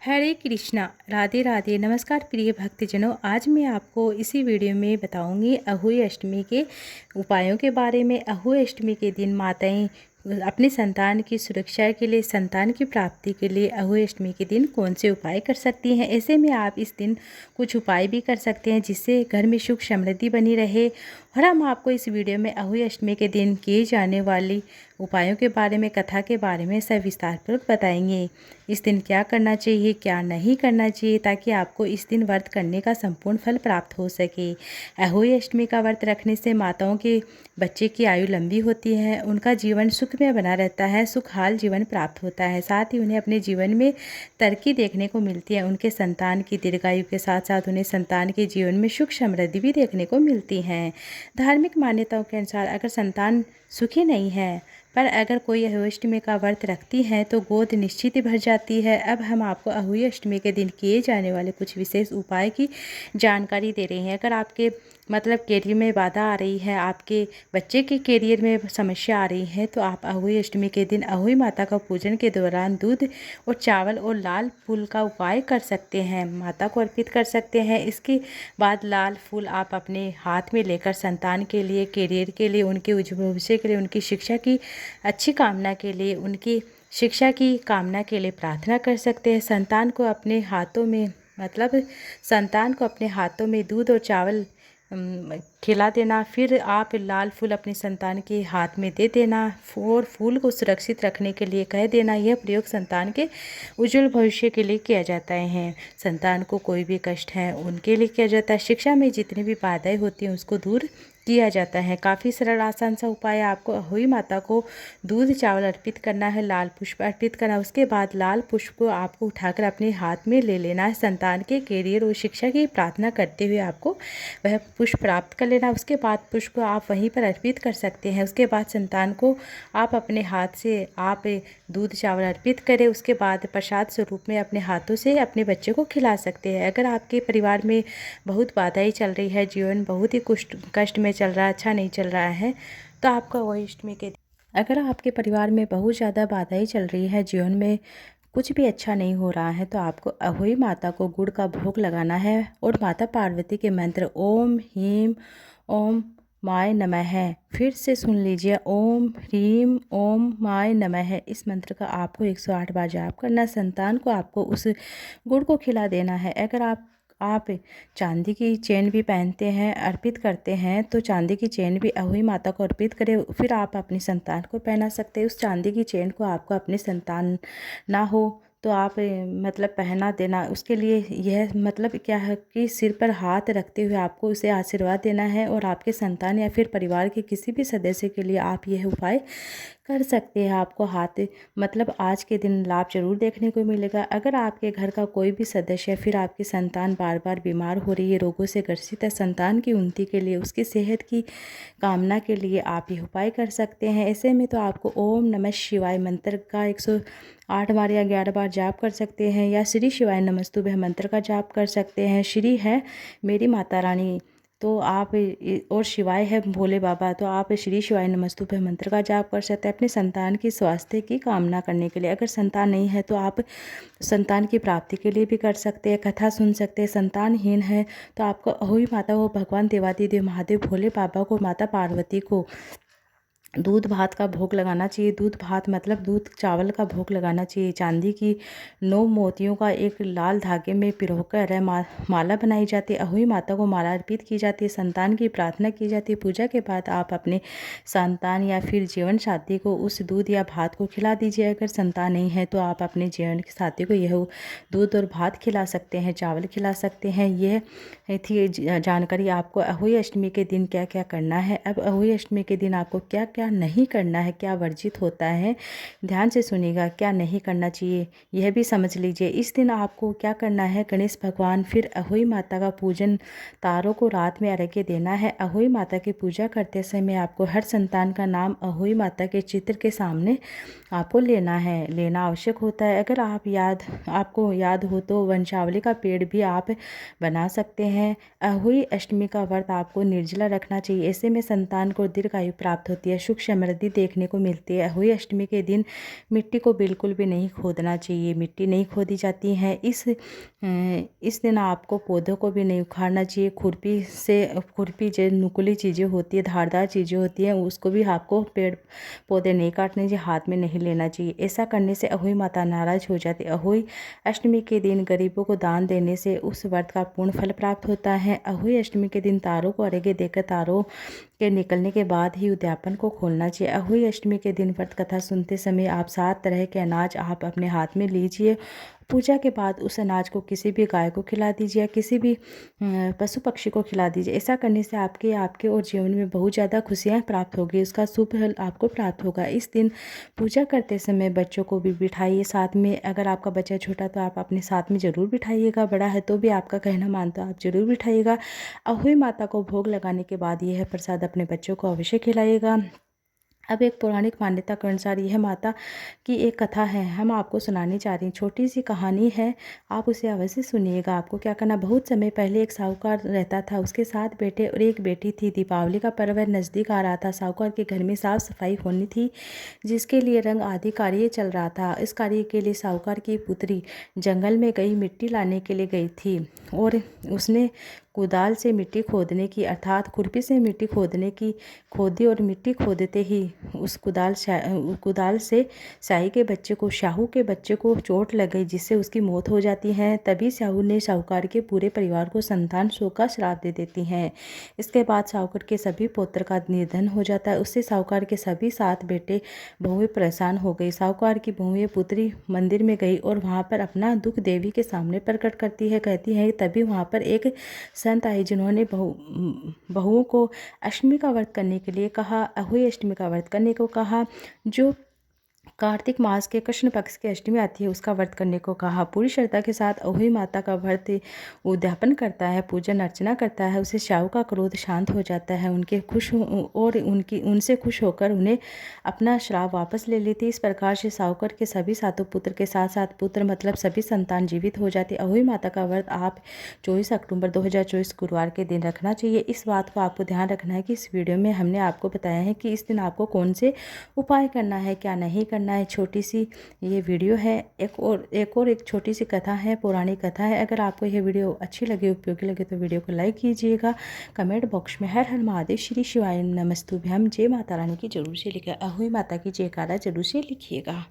हरे कृष्णा, राधे राधे। नमस्कार प्रिय भक्तजनों, आज मैं आपको इसी वीडियो में बताऊंगी अहोई अष्टमी के उपायों के बारे में। अहोई अष्टमी के दिन माताएं अपनी संतान की सुरक्षा के लिए, संतान की प्राप्ति के लिए अहोई अष्टमी के दिन कौन से उपाय कर सकती हैं। ऐसे में आप इस दिन कुछ उपाय भी कर सकते हैं जिससे घर में सुख समृद्धि बनी रहे। और हम आपको इस वीडियो में अहोई अष्टमी के दिन किए जाने वाली उपायों के बारे में, कथा के बारे में सब विस्तारपूर्वक बताएंगे। इस दिन क्या करना चाहिए, क्या नहीं करना चाहिए, ताकि आपको इस दिन व्रत करने का संपूर्ण फल प्राप्त हो सके। अहोई अष्टमी का व्रत रखने से माताओं के बच्चे की आयु लंबी होती है, उनका जीवन सुखमय बना रहता है, सुखहाल जीवन प्राप्त होता है। साथ ही उन्हें अपने जीवन में तरक्की देखने को मिलती है। उनके संतान की दीर्घायु के साथ साथ उन्हें संतान के जीवन में सुख समृद्धि भी देखने को मिलती है। धार्मिक मान्यताओं के अनुसार अगर संतान सुखी नहीं है पर अगर कोई अहोई अष्टमी का व्रत रखती है तो गोद निश्चित ही भर जाती है। अब हम आपको अहोई अष्टमी के दिन किए जाने वाले कुछ विशेष उपाय की जानकारी दे रहे हैं। अगर आपके कैरियर में बाधा आ रही है, आपके बच्चे के कैरियर में समस्या आ रही है, तो आप अहोई अष्टमी के दिन अहोई माता का पूजन के दौरान दूध और चावल और लाल फूल का उपाय कर सकते हैं, माता को अर्पित कर सकते हैं। इसके बाद लाल फूल आप अपने हाथ में लेकर संतान के लिए, कैरियर के लिए, उनके उज्ज्वल भविष्य के लिए, उनकी शिक्षा की अच्छी कामना के लिए, उनकी शिक्षा की कामना के लिए प्रार्थना कर सकते हैं। संतान को अपने हाथों में दूध और चावल खिला देना। फिर आप लाल फूल अपने संतान के हाथ में दे देना और फूल को सुरक्षित रखने के लिए कह देना। यह प्रयोग संतान के उज्जवल भविष्य के लिए किया जाता है। संतान को कोई भी कष्ट है उनके लिए किया जाता है। शिक्षा में जितनी भी बाधाएं होती हैं उसको दूर किया जाता है। काफ़ी सरल आसान सा उपाय है। आपको अहोई माता को दूध चावल अर्पित करना है, लाल पुष्प अर्पित करना है। उसके बाद लाल पुष्प को आपको उठाकर अपने हाथ में ले लेना है। संतान के कैरियर और शिक्षा की प्रार्थना करते हुए आपको वह पुष्प प्राप्त कर लेना। उसके बाद पुष्प को आप वहीं पर अर्पित कर सकते हैं। उसके बाद संतान को आप अपने हाथ से आप दूध चावल अर्पित करें। उसके बाद प्रसाद स्वरूप में अपने हाथों से अपने बच्चे को खिला सकते हैं। अगर आपके परिवार में बहुत बाधाएं चल रही है, जीवन बहुत ही कष्ट में चल रहा है, अच्छा नहीं चल रहा है, तो आपका अहोई अष्टमी के अगर आपके परिवार में बहुत ज़्यादा बाधाएं चल रही है, जीवन में कुछ भी अच्छा नहीं हो रहा है, तो आपको अहोई माता को गुड़ का भोग लगाना है और माता पार्वती के मंत्र ओम ह्रीम ओम माय नमः है। फिर से सुन लीजिए, ओम ह्रीम ओम माय नमः है। इस मंत्र का आपको 108 बार जाप करना। संतान को आपको उस गुड़ को खिला देना है। अगर आप चांदी की चेन भी पहनते हैं, अर्पित करते हैं, तो चांदी की चेन भी अहोई माता को अर्पित करें। फिर आप अपनी संतान को पहना सकते हैं। उस चांदी की चेन को आपको अपनी संतान ना हो तो आप पहना देना। उसके लिए यह क्या है कि सिर पर हाथ रखते हुए आपको उसे आशीर्वाद देना है और आपके संतान या फिर परिवार के किसी भी सदस्य के लिए आप यह उपाय कर सकते हैं। आपको आज के दिन लाभ जरूर देखने को मिलेगा। अगर आपके घर का कोई भी सदस्य या फिर आपकी संतान बार बार बीमार हो रही है, रोगों से ग्रसित है, संतान की उन्नति के लिए, उसकी सेहत की कामना के लिए आप ये उपाय कर सकते हैं। ऐसे में तो आपको ओम नमः शिवाय मंत्र का 108 बार या 11 बार जाप कर सकते हैं, या श्री शिवाय नमस्तुभ्यं मंत्र का जाप कर सकते हैं। श्री है मेरी माता रानी तो आप और शिवाय है भोले बाबा, तो आप श्री शिवाय नमस्तुभ्यं मंत्र का जाप कर सकते हैं अपने संतान की स्वास्थ्य की कामना करने के लिए। अगर संतान नहीं है तो आप संतान की प्राप्ति के लिए भी कर सकते हैं, कथा सुन सकते हैं। संतानहीन है तो आपको अहोई माता को, भगवान देवादिदेव महादेव भोले बाबा को, माता पार्वती को दूध भात का भोग लगाना चाहिए। दूध भात दूध चावल का भोग लगाना चाहिए। चांदी की 9 मोतियों का एक लाल धागे में पिरोकर माला बनाई जाती है। अहोई माता को माला अर्पित की जाती है। संतान की प्रार्थना की जाती है। पूजा के बाद आप अपने संतान या फिर जीवन साथी को उस दूध या भात को खिला दीजिए। अगर संतान नहीं है तो आप अपने जीवन साथी को यह दूध और भात खिला सकते हैं, चावल खिला सकते हैं। यह थी जानकारी आपको अहोई अष्टमी के दिन क्या क्या करना है। अब अहोई अष्टमी के दिन आपको क्या क्या नहीं करना है, क्या वर्जित होता है, ध्यान से सुनिएगा। क्या नहीं करना चाहिए यह भी समझ लीजिए। इस दिन आपको क्या करना है, गणेश भगवान फिर अहोई माता का पूजन, तारों को रात में अर्घ्य देना है। अहोई माता की पूजा करते समय आपको हर संतान का नाम अहोई माता के चित्र के सामने आपको लेना आवश्यक होता है। अगर आपको याद हो तो वंशावली का पेड़ भी आप बना सकते हैं। अहोई अष्टमी का व्रत आपको निर्जला रखना चाहिए। ऐसे में संतान को दीर्घायु प्राप्त होती है, सुख सुख समृद्धि देखने को मिलती है। अहोई अष्टमी के दिन मिट्टी को बिल्कुल भी नहीं खोदना चाहिए, मिट्टी नहीं खोदी जाती है। इस दिन आपको पौधों को भी नहीं उखाड़ना चाहिए। खुरपी जो नुकीली चीज़ें होती है, धारदार चीज़ें होती हैं, उसको भी आपको पेड़ पौधे नहीं काटने चाहिए, हाथ में नहीं लेना चाहिए। ऐसा करने से अहोई माता नाराज हो जाती है। अहोई अष्टमी के दिन गरीबों को दान देने से उस व्रत का पूर्ण फल प्राप्त होता है। अहोई अष्टमी के दिन तारों को अर्घ्य देकर तारों के निकलने के बाद ही उद्यापन को खोलना चाहिए। अहोई अष्टमी के दिन व्रत कथा सुनते समय आप 7 तरह के अनाज आप अपने हाथ में लीजिए। पूजा के बाद उस अनाज को किसी भी गाय को खिला दीजिए या किसी भी पशु पक्षी को खिला दीजिए। ऐसा करने से आपके और जीवन में बहुत ज़्यादा खुशियाँ प्राप्त होगी, उसका शुभ फल आपको प्राप्त होगा। इस दिन पूजा करते समय बच्चों को भी बिठाइए साथ में। अगर आपका बच्चा छोटा तो आप अपने साथ में ज़रूर बिठाइएगा, बड़ा है तो भी आपका कहना मानता आप ज़रूर बिठाइएगा। अहोई माता को भोग लगाने के बाद यह प्रसाद अपने बच्चों को अवश्य खिलाइएगा। अब एक पौराणिक मान्यता के अनुसार यह माता की एक कथा है, हम आपको सुनानी चाह रही हैं। छोटी सी कहानी है, आप उसे अवश्य सुनिएगा। आपको क्या करना, बहुत समय पहले एक साहूकार रहता था, उसके 7 बेटे और 1 बेटी थी। दीपावली का पर्व नज़दीक आ रहा था। साहूकार के घर में साफ सफाई होनी थी, जिसके लिए रंग आदि कार्य चल रहा था। इस कार्य के लिए साहूकार की पुत्री जंगल में गई, मिट्टी लाने के लिए गई थी और उसने कुदाल से मिट्टी खोदने की अर्थात खुरपी से मिट्टी खोदी और मिट्टी खोदते ही उस कुदाल से शाही के बच्चे को चोट लग गई, जिससे उसकी मौत हो जाती है। तभी साहूकार के पूरे परिवार को संतान शोक का श्राप दे देती हैं। इसके बाद साहूकार के सभी पुत्र का निधन हो जाता है। उससे साहूकार के सभी 7 बेटे बहुएं परेशान हो गई। साहूकार की बहुएं पुत्री मंदिर में गई और वहाँ पर अपना दुख देवी के सामने प्रकट करती है, कहती है। तभी वहाँ पर एक संत आए, जिन्होंने बहुओं को अष्टमी का व्रत करने के लिए कहा, अहोई अष्टमी का व्रत करने को कहा। जो कार्तिक मास के कृष्ण पक्ष की अष्टमी आती है, उसका व्रत करने को कहा। पूरी श्रद्धा के साथ अहोई माता का व्रत उद्यापन करता है, पूजन अर्चना करता है, उसे साहू का क्रोध शांत हो जाता है, उनसे खुश होकर उन्हें अपना श्राप वापस ले लेती। इस प्रकार से साहूकार के सभी 7 पुत्र के साथ पुत्र मतलब सभी संतान जीवित हो जाते। अहोई माता का व्रत आप 24 अक्टूबर 2024 गुरुवार के दिन रखना चाहिए। इस बात को आपको ध्यान रखना है कि इस वीडियो में हमने आपको बताया है कि इस दिन आपको कौन से उपाय करना है, क्या नहीं करना है। छोटी सी ये वीडियो है। एक छोटी सी कथा है, पौराणिक कथा है। अगर आपको यह वीडियो अच्छी लगे, उपयोगी लगे तो वीडियो को लाइक कीजिएगा। कमेंट बॉक्स में हर हर महादेव, श्री शिवाय नमस्तुभ्यम, जय माता रानी की जरूर से लिखिए, अहोई माता की जयकारा जरूर से लिखिएगा।